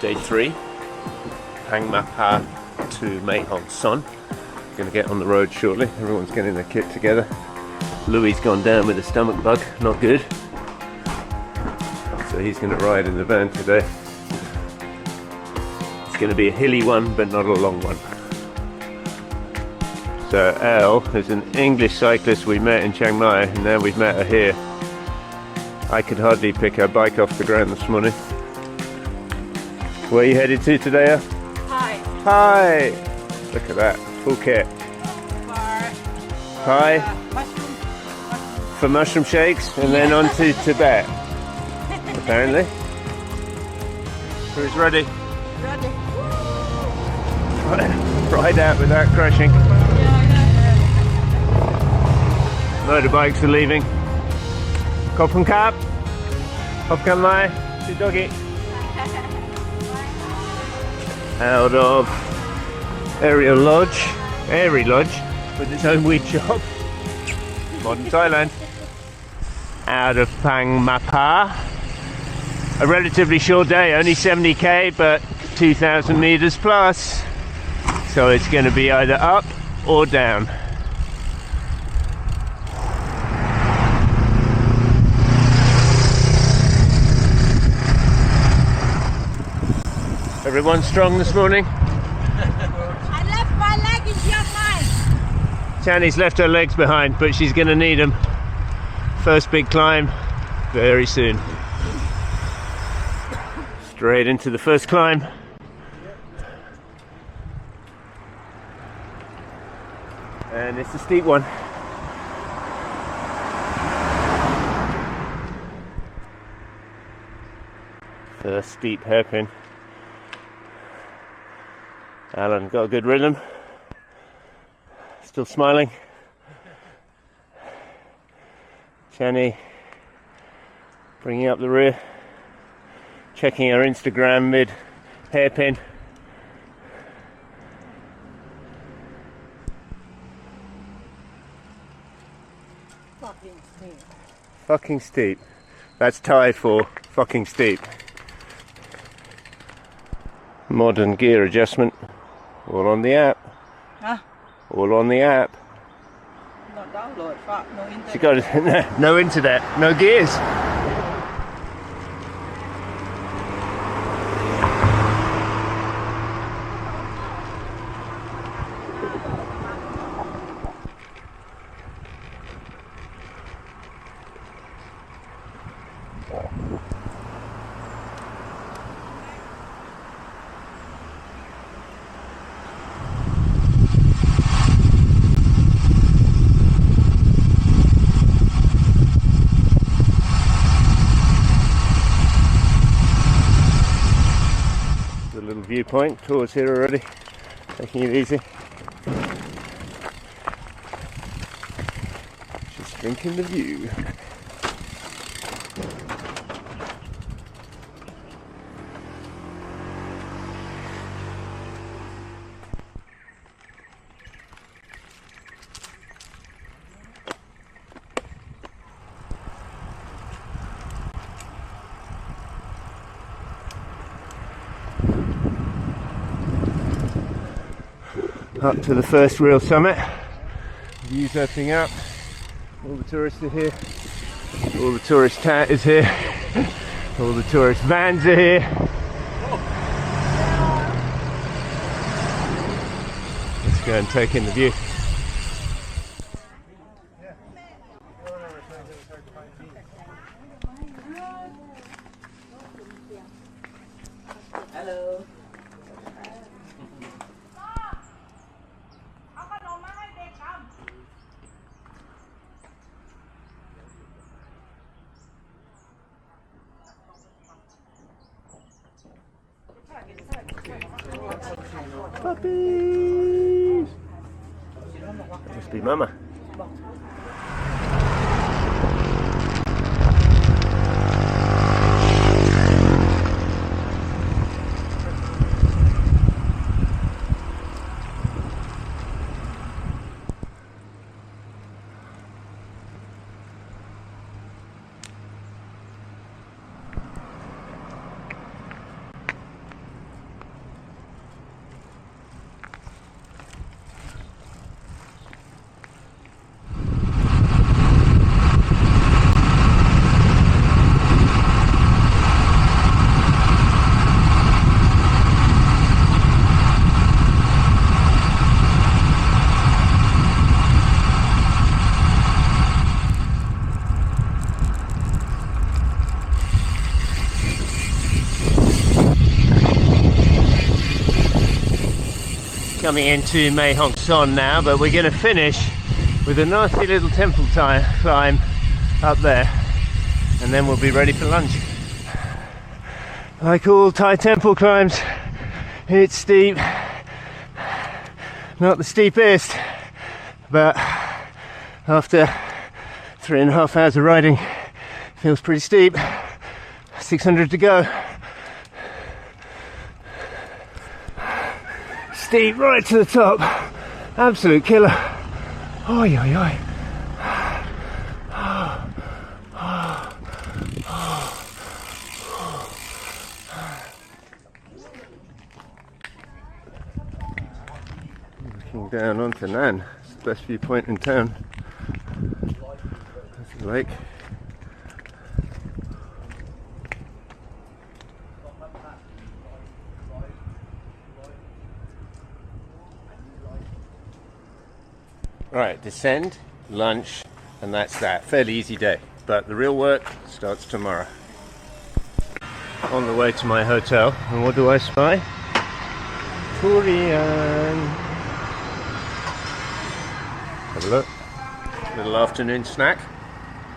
Day 3, Hang Mapa to Mae Hong Son. Going to get on the road shortly. Everyone's getting their kit together. Louis gone down with a stomach bug, not good. So he's going to ride in the van today. It's going to be a hilly one, but not a long one. So Elle is an English cyclist we met in Chiang Mai, and now we've met her here. I could hardly pick her bike off the ground this morning. Where are you headed to today, Elle? Hi. Hi! Look at that, Phuket. Hi. Mushroom. For mushroom shakes, and then on to Tibet, apparently. Who's ready? Ready. Ride out without crashing. Motorbikes are leaving. Kopun Kap. Kopkan Mai. To doggy. Out of Airy Lodge with its own weed shop. Modern Thailand. Out of Phang Mapa. A relatively short day, only 70k, but 2,000 meters plus. So it's going to be either up or down. Everyone strong this morning? I left my leg in Chiang Mai. Channy's left her legs behind, but she's going to need them. First big climb, very soon. Straight into the first climb. And it's a steep one. First steep hairpin. Alan got a good rhythm. Still smiling. Channy bringing up the rear. Checking her Instagram mid hairpin. Fucking steep. That's Thai for fucking steep. Modern gear adjustment. All on the app. Huh? All on the app. Not download, fuck, no internet. She got no internet, no gears. Viewpoint, tours here already, taking it easy. Just drinking the view. Up to the first real summit. Views opening up. All the tourists are here. All the tourist tat is here. All the tourist vans are here. Let's go and take in the view. Hello. Puppies! That must be Mama. coming into Mae Hong Son now, but we're going to finish with a nasty little temple climb up there, and then we'll be ready for lunch. Like all Thai temple climbs, it's steep. Not the steepest, but after 3.5 hours of riding, feels pretty steep. 600 to go. Steep right to the top. Absolute killer. Oi, oi, oi. Looking down onto Nan. It's the best viewpoint in town. That's the lake. Right, descend, lunch, and that's that. Fairly easy day, but the real work starts tomorrow. On the way to my hotel, and what do I spy? Durian. Have a look. Little afternoon snack.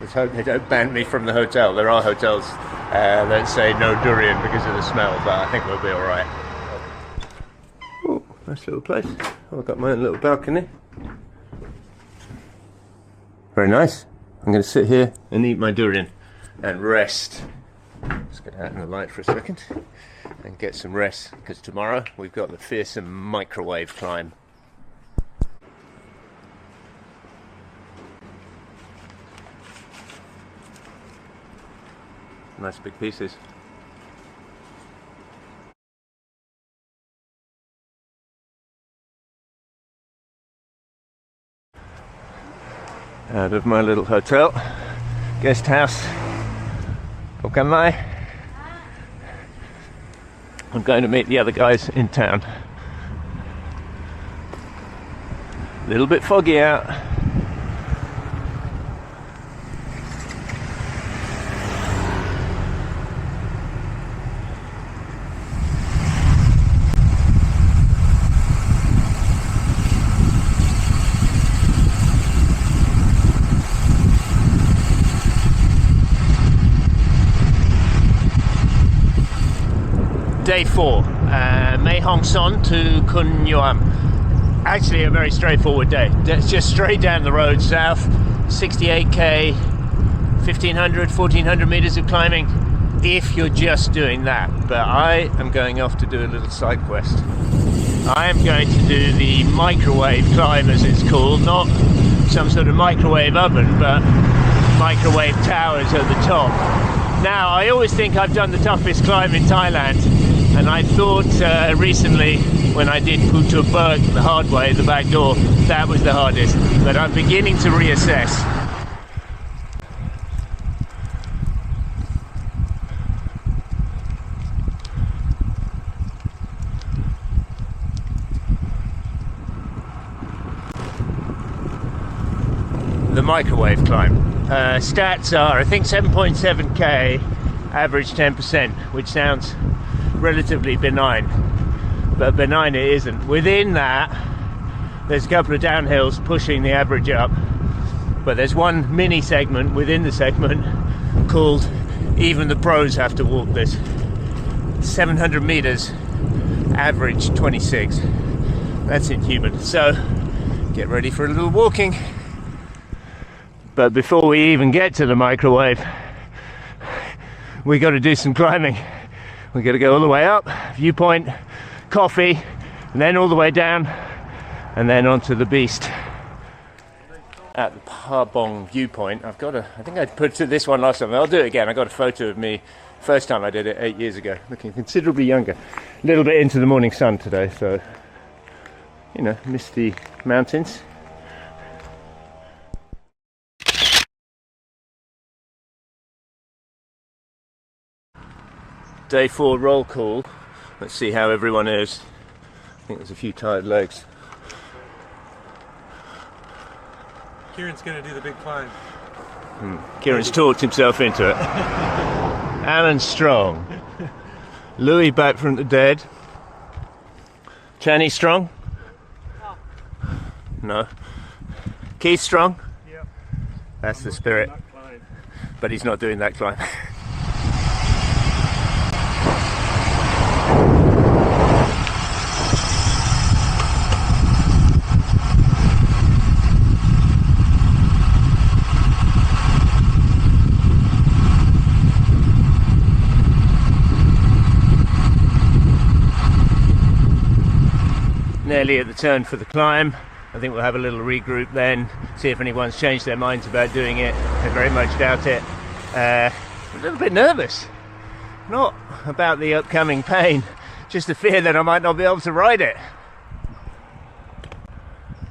Let's hope they don't ban me from the hotel. There are hotels that say no durian because of the smell, but I think we'll be alright. Oh, nice little place. Oh, I've got my own little balcony. Very nice. I'm going to sit here and eat my durian and rest. Let's get out in the light for a second and get some rest, because tomorrow we've got the fearsome microwave climb. Nice big pieces. Out of my little hotel, guest house. I'm going to meet the other guys in town. A little bit foggy out. Day 4, Mae Hong Son to Kun Yuam. Actually a very straightforward day. It's just straight down the road south, 68k, 1400 meters of climbing, if you're just doing that. But I am going off to do a little side quest. I am going to do the microwave climb, as it's called, not some sort of microwave oven, but microwave towers at the top. Now, I always think I've done the toughest climb in Thailand, and I thought recently when I did Berg the hard way, the back door, that was the hardest, but I'm beginning to reassess. The microwave climb. Stats are, I think, 7.7k, average 10%, which sounds relatively benign, but benign it isn't. Within that, there's a couple of downhills pushing the average up, but there's one mini segment within the segment called Even the Pros Have to Walk This. 700 meters, average 26. That's inhuman. So get ready for a little walking. But before we even get to the microwave, we got to do some climbing. We got to go all the way up, viewpoint, coffee, and then all the way down, and then onto the beast. At the Parbong viewpoint, I think I put this one last time. I'll do it again. I got a photo of me first time I did it 8 years ago, looking considerably younger. A little bit into the morning sun today, so you know, misty mountains. Day 4 roll call. Let's see how everyone is. I think there's a few tired legs. Kieran's going to do the big climb. Kieran's talked himself into it. Alan strong. Louis back from the dead. Channy strong. No. Keith's strong? Yep. That's the spirit. But he's not doing that climb. Nearly at the turn for the climb. I think we'll have a little regroup then, see if anyone's changed their minds about doing it. I very much doubt it. A little bit nervous. Not about the upcoming pain, just the fear that I might not be able to ride it.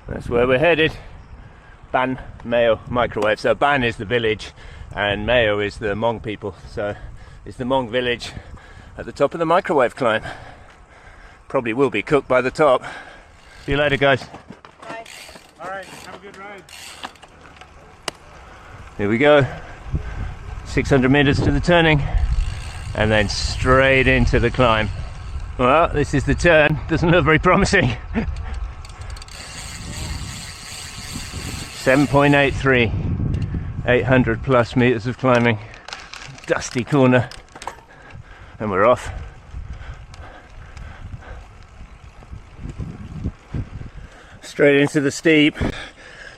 That's where we're headed. Ban Mae microwave. So Ban is the village and Mae is the Hmong people. So it's the Hmong village at the top of the microwave climb. Probably will be cooked by the top. See you later, guys. Bye. All right, have a good ride. Here we go. 600 meters to the turning and then straight into the climb. Well, this is the turn. Doesn't look very promising. 7.83. 800 plus meters of climbing. Dusty corner. And we're off. Straight into the steep.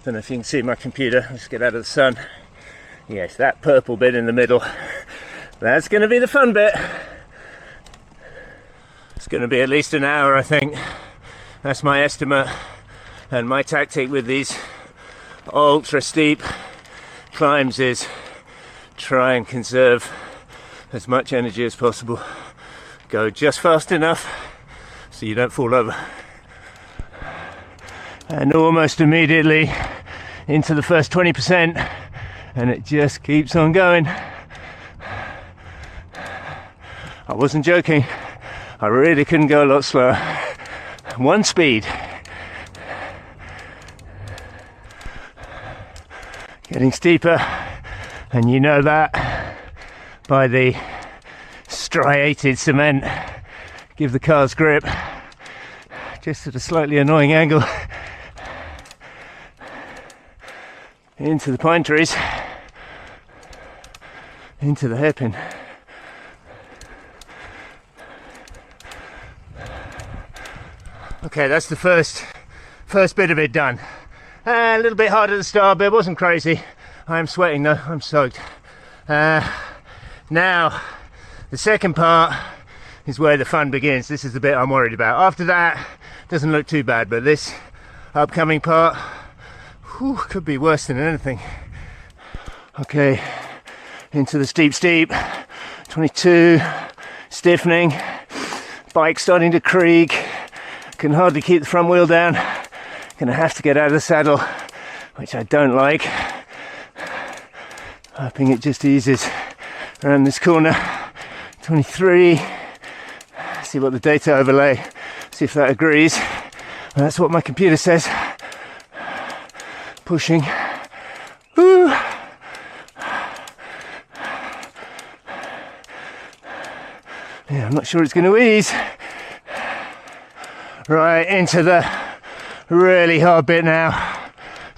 Don't know if you can see my computer. Let's get out of the sun. Yes, that purple bit in the middle. That's going to be the fun bit. It's going to be at least an hour, I think. That's my estimate. And my tactic with these ultra steep climbs is try and conserve as much energy as possible. Go just fast enough so you don't fall over. And almost immediately into the first 20%, and it just keeps on going. I wasn't joking. I really couldn't go a lot slower. One speed. Getting steeper, and you know that by the striated cement. Give the car's grip just at a slightly annoying angle. Into the pine trees, into the hairpin. Okay, that's the first bit of it done. A little bit hard at the start, but it wasn't crazy. I am sweating though, I'm soaked. Now, the second part is where the fun begins. This is the bit I'm worried about. After that, doesn't look too bad, but this upcoming part, could be worse than anything. Okay, into the steep, 22, stiffening, bike starting to creak, can hardly keep the front wheel down, gonna have to get out of the saddle, which I don't like. Hoping it just eases around this corner. 23, see what the data overlay, see if that agrees. And that's what my computer says. Pushing. Woo. Yeah, I'm not sure it's going to ease. Right, into the really hard bit now.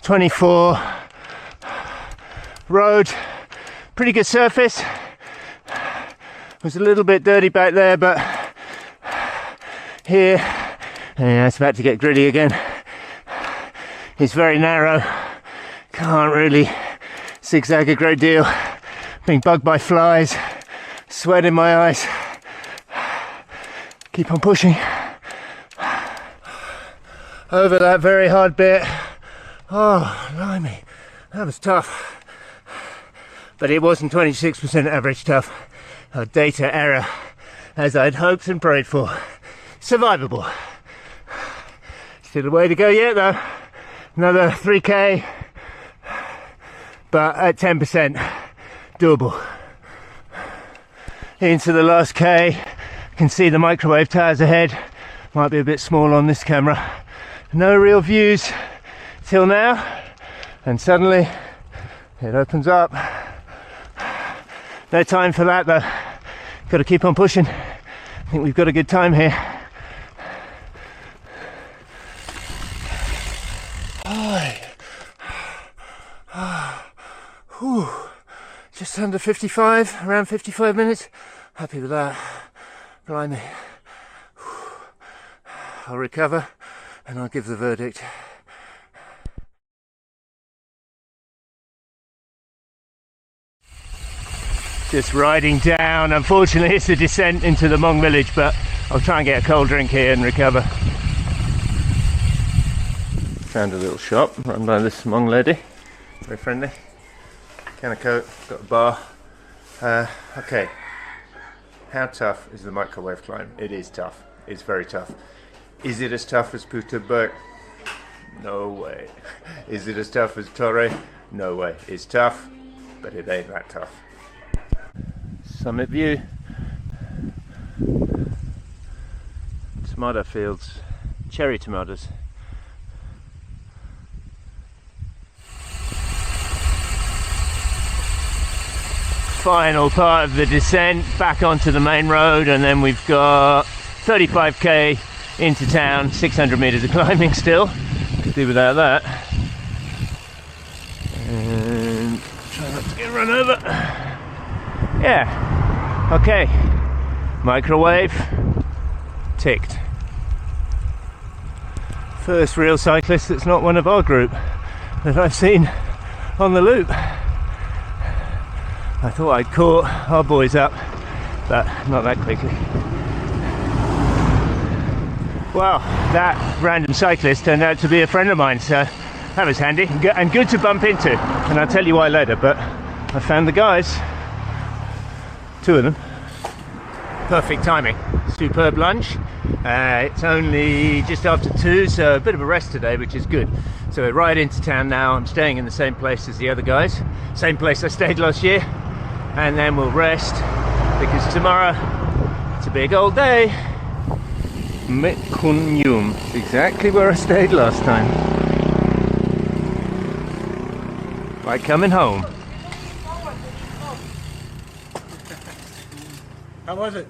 24. Road. Pretty good surface. Was a little bit dirty back there, but here, yeah, it's about to get gritty again. It's very narrow, can't really zigzag a great deal. Being bugged by flies, sweat in my eyes. Keep on pushing. Over that very hard bit. Oh, blimey, that was tough. But it wasn't 26% average tough. A data error, as I'd hoped and prayed for. Survivable. Still a way to go yet though. Another 3k, but at 10% doable. Into the last k, can see the microwave towers ahead. Might be a bit small on this camera. No real views till now, and suddenly it opens up. No time for that though. Got to keep on pushing. I think we've got a good time here. Whew. Just under 55, around 55 minutes. Happy with that. Blimey. I'll recover and I'll give the verdict. Just riding down. Unfortunately, it's a descent into the Hmong village, but I'll try and get a cold drink here and recover. Found a little shop run by this Hmong lady. Very friendly. Can of Coke, got a bar. Okay. How tough is the microwave climb? It is tough. It's very tough. Is it as tough as Putabek? No way. Is it as tough as Torre? No way. It's tough, but it ain't that tough. Summit view. Tomato fields. Cherry tomatoes. Final part of the descent back onto the main road, and then we've got 35k into town, 600 meters of climbing still. Could do without that. And try not to get run over. Yeah, okay. Microwave ticked. First real cyclist that's not one of our group that I've seen on the loop. I thought I'd caught our boys up, but not that quickly. Well, that random cyclist turned out to be a friend of mine, so that was handy and good to bump into. And I'll tell you why later, but I found the guys, 2 of them. Perfect timing, superb lunch. It's only just after 2, so a bit of a rest today, which is good. So we're right into town now. I'm staying in the same place as the other guys, same place I stayed last year. And then we'll rest, because tomorrow it's a big old day. Mae Hong Son, exactly where I stayed last time. Like coming home. How was it?